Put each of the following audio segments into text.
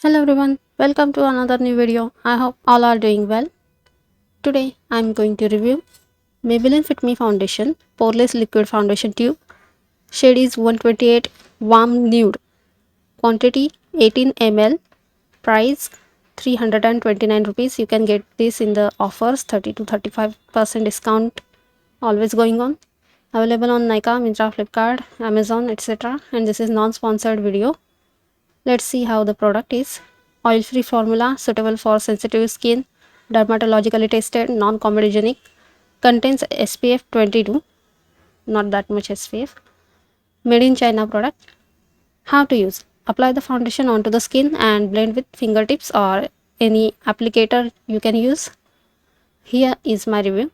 Hello everyone, welcome to another new video. I hope all are doing well. Today I am going to review Maybelline Fit Me Foundation Poreless Liquid Foundation Tube. Shade is 128 Warm Nude. Quantity 18 ml. Price 329 rupees. You can get this in the offers 30 to 35% discount always going on. Available on Nykaa, Myntra, Flipkart, Amazon, etc. And this is non-sponsored video. Let's see how the product is. Oil-free formula suitable for sensitive skin, dermatologically tested, non-comedogenic, contains SPF 22, not that much SPF. Made in China product. How to use? Apply the foundation onto the skin and blend with fingertips or any applicator you can use. Here is my review.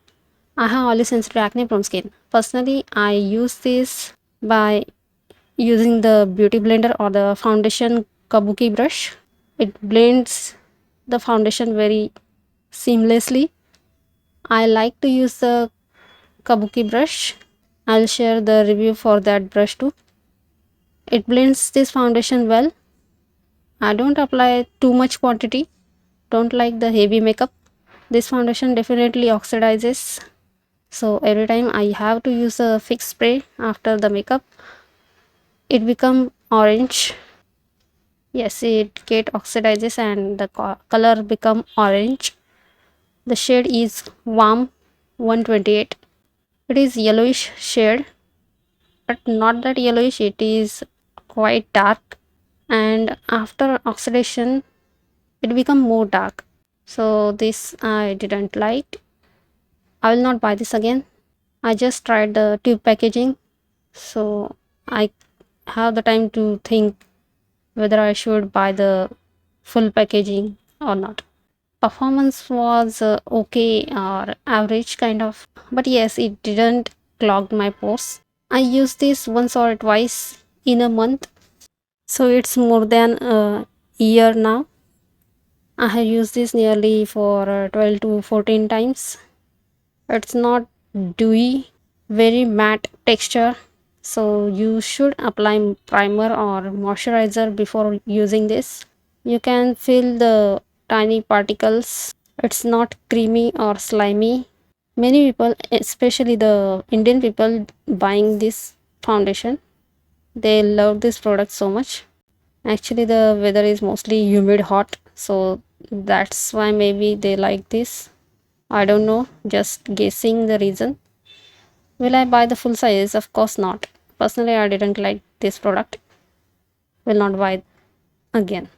I have oily sensitive acne prone skin. Personally, I use this by using the beauty blender or the foundation kabuki brush. It blends the foundation very seamlessly. I like to use the kabuki brush. I'll share the review for that brush too. It blends this foundation well. I don't apply too much quantity. Don't like the heavy makeup. This foundation definitely oxidizes. So every time I have to use a fixed spray after the makeup, it become orange. Yes, it get oxidizes and the color become orange. The shade is warm 128. It is yellowish shade, but not that yellowish, it is quite dark, and after oxidation it become more dark. So this I didn't like. I will not buy this again. I just tried the tube packaging, so I have the time to think whether I should buy the full packaging or not. Performance was okay or average kind of, but yes, it didn't clog my pores. I use this once or twice in a month, so it's more than a year now. I have used this nearly for 12 to 14 times. It's not dewy, very matte texture, so you should apply primer or moisturizer before using this. You can feel the tiny particles. It's not creamy or slimy. Many people, especially the Indian people buying this foundation, they love this product so much. Actually, the weather is mostly humid, hot, so that's why maybe they like this. I don't know, just guessing the reason. Will I buy the full size? Of course not. Personally, I didn't like this product. Will not buy again.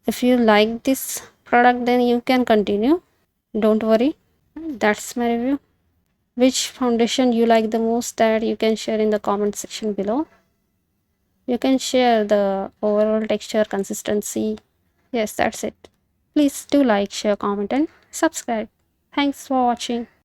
If you like this product, then you can continue. Don't worry. That's my review. Which foundation you like the most, that you can share in the comment section below. You can share the overall texture, consistency. Yes, that's it. Please do like, share, comment and subscribe. Thanks for watching.